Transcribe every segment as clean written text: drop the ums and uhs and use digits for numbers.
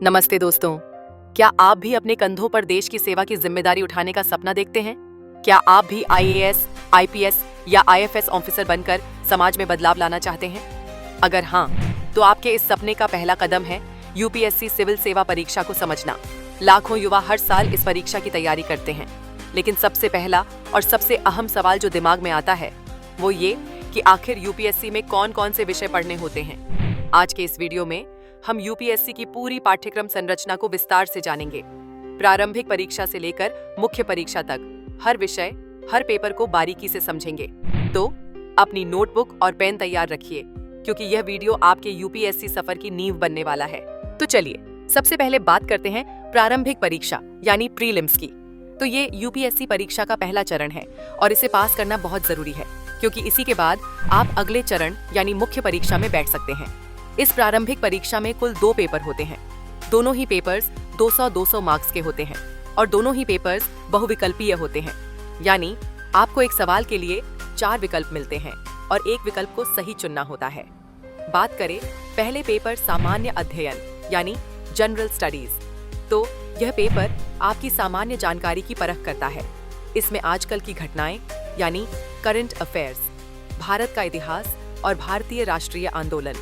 नमस्ते दोस्तों, क्या आप भी अपने कंधों पर देश की सेवा की जिम्मेदारी उठाने का सपना देखते हैं? क्या आप भी आईएएस, आईपीएस या आईएफएस ऑफिसर बनकर समाज में बदलाव लाना चाहते हैं? अगर हाँ, तो आपके इस सपने का पहला कदम है यूपीएससी सिविल सेवा परीक्षा को समझना। लाखों युवा हर साल इस परीक्षा की तैयारी करते हैं, लेकिन सबसे पहला और सबसे अहम सवाल जो दिमाग में आता है वो ये कि आखिर यूपीएससी में कौन कौन से विषय पढ़ने होते हैं। आज के इस वीडियो में हम यूपीएससी की पूरी पाठ्यक्रम संरचना को विस्तार से जानेंगे। प्रारंभिक परीक्षा से लेकर मुख्य परीक्षा तक हर विषय, हर पेपर को बारीकी से समझेंगे। तो अपनी नोटबुक और पेन तैयार रखिए, क्योंकि यह वीडियो आपके यूपीएससी सफर की नींव बनने वाला है। तो चलिए सबसे पहले बात करते हैं प्रारंभिक परीक्षा यानी प्रीलिम्स की। तो ये यूपीएससी परीक्षा का पहला चरण है और इसे पास करना बहुत जरूरी है, क्योंकि इसी के बाद आप अगले चरण यानी मुख्य परीक्षा में बैठ सकते हैं। इस प्रारंभिक परीक्षा में कुल 2 पेपर होते हैं। दोनों ही पेपर्स 200-200 मार्क्स के होते हैं और दोनों ही पेपर्स बहुविकल्पीय होते हैं, यानी आपको एक सवाल के लिए 4 विकल्प मिलते हैं और एक विकल्प को सही चुनना होता है। बात करें पहले पेपर सामान्य अध्ययन यानी जनरल स्टडीज, तो यह पेपर आपकी सामान्य जानकारी की परख करता है। इसमें आजकल की घटनाएं यानी करंट अफेयर्स, भारत का इतिहास और भारतीय राष्ट्रीय आंदोलन,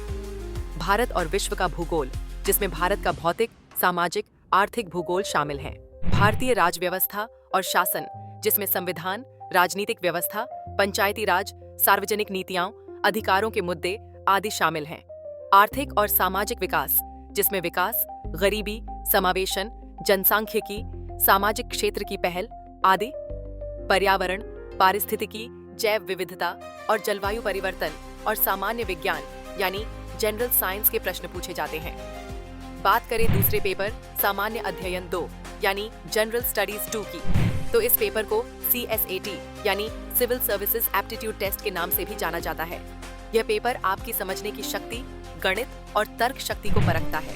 भारत और विश्व का भूगोल जिसमें भारत का भौतिक, सामाजिक, आर्थिक भूगोल शामिल है, भारतीय राज व्यवस्था और शासन जिसमें संविधान, राजनीतिक व्यवस्था, पंचायती राज, सार्वजनिक नीतियां, अधिकारों के मुद्दे आदि शामिल हैं, आर्थिक और सामाजिक विकास जिसमें विकास, गरीबी, समावेशन, जनसांख्यिकी, सामाजिक क्षेत्र की पहल आदि, पर्यावरण, पारिस्थितिकी, जैव विविधता और जलवायु परिवर्तन और सामान्य विज्ञान यानी जनरल साइंस के प्रश्न पूछे जाते हैं। बात करें दूसरे पेपर सामान्य अध्ययन 2 यानी जनरल स्टडीज 2 की, तो इस पेपर को CSAT यानी सिविल सर्विसेज एप्टीट्यूड टेस्ट के नाम से भी जाना जाता है। यह पेपर आपकी समझने की शक्ति, गणित और तर्क शक्ति को परखता है।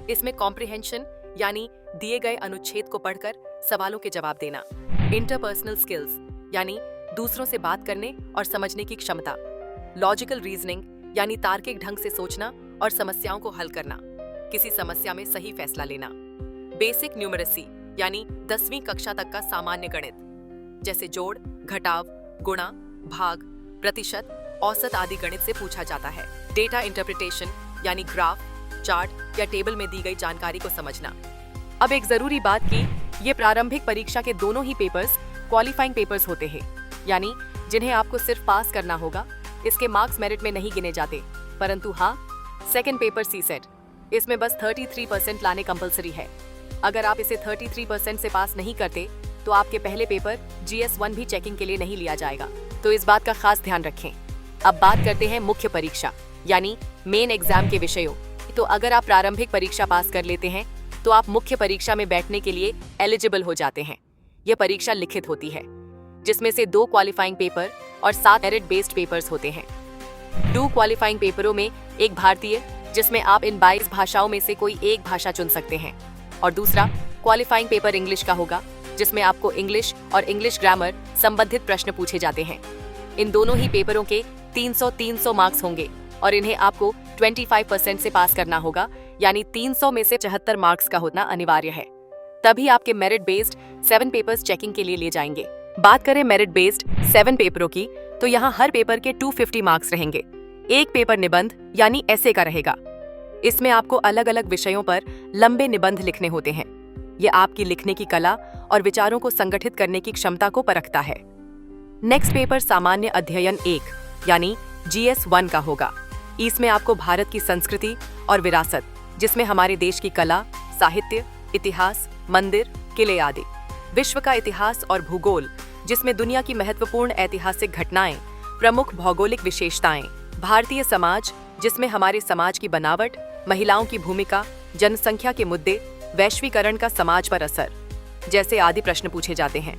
इसमें कॉम्प्रिहेंशन यानी दिए गए अनुच्छेद को पढ़कर सवालों के जवाब देना, इंटरपर्सनल स्किल्स यानी दूसरों से बात करने और समझने की क्षमता, लॉजिकल रीजनिंग यानी तार्किक ढंग से सोचना और समस्याओं को हल करना, किसी समस्या में सही फैसला लेना, बेसिक न्यूमरेसी यानी 10वीं कक्षा तक का सामान्य गणित जैसे जोड़, घटाव, गुणा, भाग, प्रतिशत, औसत आदि गणित से पूछा जाता है, डेटा इंटरप्रिटेशन यानी ग्राफ, चार्ट या टेबल में दी गई जानकारी को समझना। अब एक जरूरी बात कि ये प्रारंभिक परीक्षा के दोनों ही पेपर्स क्वालिफाइंग पेपर्स होते हैं, यानी जिन्हें आपको सिर्फ पास करना होगा। इसके मार्क्स मेरिट में नहीं गिने जाते, परंतु हाँ, सेकंड पेपर सीसेट, इसमें बस 33% लाने कंपलसरी है। अगर आप इसे 33% से पास नहीं करते तो आपके पहले पेपर GS1 भी चेकिंग के लिए नहीं लिया जाएगा, तो इस बात का खास ध्यान रखें। अब बात करते हैं मुख्य परीक्षा यानी मेन एग्जाम के विषयों। तो अगर आप प्रारंभिक परीक्षा पास कर लेते हैं तो आप मुख्य परीक्षा में बैठने के लिए एलिजिबल हो जाते हैं। यह परीक्षा लिखित होती है, जिसमें से 2 क्वालिफाइंग पेपर और 7 मेरिट बेस्ड पेपर्स होते हैं। 2 क्वालिफाइंग पेपरों में एक भारतीय जिसमें आप इन 22 भाषाओं में से कोई एक भाषा चुन सकते हैं, और दूसरा क्वालिफाइंग पेपर इंग्लिश का होगा, जिसमें आपको इंग्लिश और इंग्लिश ग्रामर संबंधित प्रश्न पूछे जाते हैं। इन दोनों ही पेपरों के 300-300 मार्क्स होंगे और इन्हें आपको 25% से पास करना होगा, यानी 300 में से 74 मार्क्स का होना अनिवार्य है। तभी आपके मेरिट बेस्ड 7 पेपर्स चेकिंग के लिए ले जाएंगे। बात करें मेरिट बेस्ड 7 पेपरों की, तो यहाँ हर पेपर के 250 मार्क्स रहेंगे। एक पेपर निबंध यानी ऐसे का रहेगा। इसमें आपको अलग अलग विषयों पर लंबे निबंध लिखने होते हैं। यह आपकी लिखने की कला और विचारों को संगठित करने की क्षमता को परखता है। नेक्स्ट पेपर सामान्य अध्ययन 1 यानी GS1 का होगा। इसमें आपको भारत की संस्कृति और विरासत, जिसमें हमारे देश की कला, साहित्य, इतिहास, मंदिर, किले आदि, विश्व का इतिहास और भूगोल, जिसमें दुनिया की महत्वपूर्ण ऐतिहासिक घटनाएं, प्रमुख भौगोलिक विशेषताएं, भारतीय समाज, जिसमें हमारे समाज की बनावट, महिलाओं की भूमिका, जनसंख्या के मुद्दे, वैश्वीकरण का समाज पर असर जैसे आदि प्रश्न पूछे जाते हैं।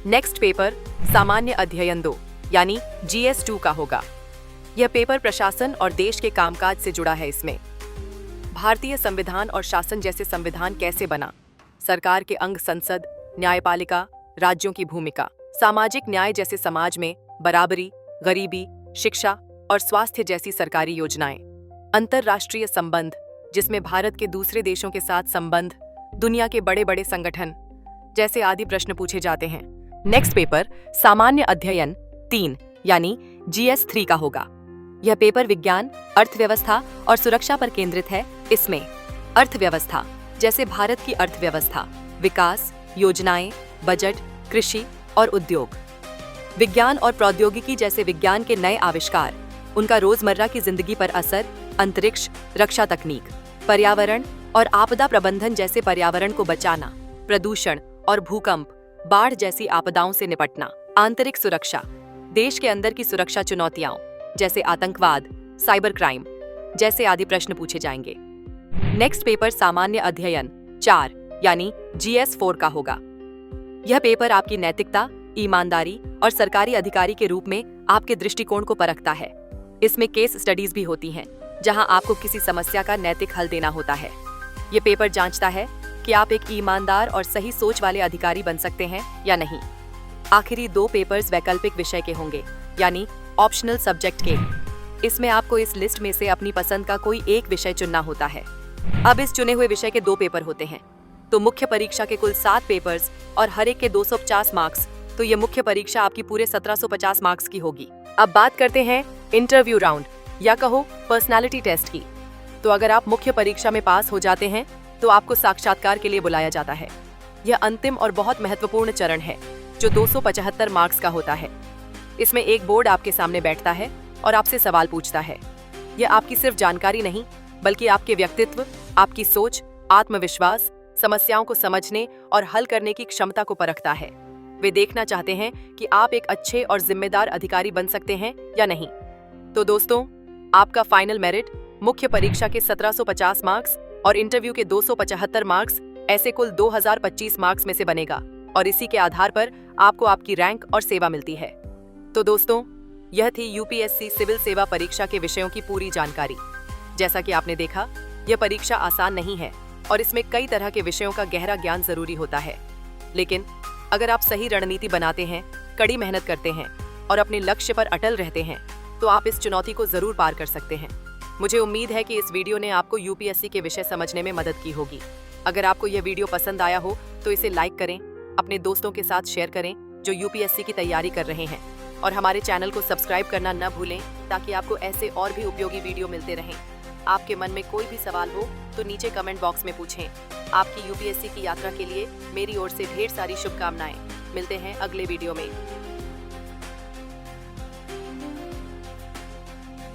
नेक्स्ट पेपर सामान्य अध्ययन 2 यानी GS2 का होगा। यह पेपर प्रशासन और देश के कामकाज से जुड़ा है। इसमें भारतीय संविधान और शासन जैसे संविधान कैसे बना, सरकार के अंग संसद, न्यायपालिका, राज्यों की भूमिका, सामाजिक न्याय जैसे समाज में बराबरी, गरीबी, शिक्षा और स्वास्थ्य जैसी सरकारी योजनाएं। अंतर्राष्ट्रीय संबंध, जिसमें भारत के दूसरे देशों के साथ संबंध, दुनिया के बड़े बड़े संगठन जैसे आदि प्रश्न पूछे जाते हैं। नेक्स्ट पेपर सामान्य अध्ययन 3 यानी GS 3 का होगा। यह पेपर विज्ञान, अर्थव्यवस्था और सुरक्षा पर केंद्रित है। इसमें अर्थव्यवस्था जैसे भारत की अर्थव्यवस्था, विकास, योजनाएं, बजट, कृषि और उद्योग। विज्ञान और प्रौद्योगिकी जैसे विज्ञान के नए आविष्कार, उनका रोजमर्रा की जिंदगी पर असर, अंतरिक्ष, रक्षा तकनीक। पर्यावरण और आपदा प्रबंधन जैसे पर्यावरण को बचाना, प्रदूषण और भूकंप, बाढ़ जैसी आपदाओं से निपटना। आंतरिक सुरक्षा, देश के अंदर की सुरक्षा चुनौतियां जैसे आतंकवाद, साइबर क्राइम जैसे आदि प्रश्न पूछे जाएंगे। नेक्स्ट पेपर सामान्य अध्ययन 4 यानी GS 4 का होगा। यह पेपर आपकी नैतिकता, ईमानदारी और सरकारी अधिकारी के रूप में आपके दृष्टिकोण को परखता है। इसमें केस स्टडीज भी होती हैं, जहां आपको किसी समस्या का नैतिक हल देना होता है। यह पेपर जांचता है कि आप एक ईमानदार और सही सोच वाले अधिकारी बन सकते हैं या नहीं। आखिरी 2 पेपर्स वैकल्पिक विषय के होंगे, यानी ऑप्शनल सब्जेक्ट के। इसमें आपको इस लिस्ट में से अपनी पसंद का कोई एक विषय चुनना होता है। अब इस चुने हुए विषय के 2 पेपर होते हैं, तो मुख्य परीक्षा के कुल 7 पेपर्स और हर एक के 250 मार्क्स, तो ये मुख्य परीक्षा आपकी पूरे 1750 मार्क्स की होगी। अब बात करते हैं इंटरव्यू राउंड या कहो पर्सनालिटी टेस्ट की। तो अगर आप मुख्य परीक्षा में पास हो जाते हैं तो आपको साक्षात्कार के लिए बुलाया जाता है। यह अंतिम और बहुत महत्वपूर्ण चरण है, जो 275 मार्क्स का होता है। इसमें एक बोर्ड आपके सामने बैठता है और आपसे सवाल पूछता है। यह आपकी सिर्फ जानकारी नहीं, बल्कि आपके व्यक्तित्व, आपकी सोच, आत्मविश्वास, समस्याओं को समझने और हल करने की क्षमता को परखता है। वे देखना चाहते हैं कि आप एक अच्छे और जिम्मेदार अधिकारी बन सकते हैं या नहीं। तो दोस्तों, आपका फाइनल मेरिट मुख्य परीक्षा के 1750 मार्क्स और इंटरव्यू के 275 मार्क्स, ऐसे कुल 2025 मार्क्स में से बनेगा और इसी के आधार पर आपको आपकी रैंक और सेवा मिलती है। तो दोस्तों, यह थी UPSC सिविल सेवा परीक्षा के विषयों की पूरी जानकारी। जैसा कि आपने देखा, यह परीक्षा आसान नहीं है और इसमें कई तरह के विषयों का गहरा ज्ञान जरूरी होता है। लेकिन अगर आप सही रणनीति बनाते हैं, कड़ी मेहनत करते हैं और अपने लक्ष्य पर अटल रहते हैं, तो आप इस चुनौती को जरूर पार कर सकते हैं। मुझे उम्मीद है कि इस वीडियो ने आपको UPSC के विषय समझने में मदद की होगी। अगर आपको यह वीडियो पसंद आया हो तो इसे लाइक करें, अपने दोस्तों के साथ शेयर करें जो UPSC की तैयारी कर रहे हैं, और हमारे चैनल को सब्सक्राइब करना न भूलें, ताकि आपको ऐसे और भी उपयोगी वीडियो मिलते रहें। आपके मन में कोई भी सवाल हो तो नीचे कमेंट बॉक्स में पूछें। आपकी UPSC की यात्रा के लिए मेरी ओर से ढेर सारी शुभकामनाएं। मिलते हैं अगले वीडियो में।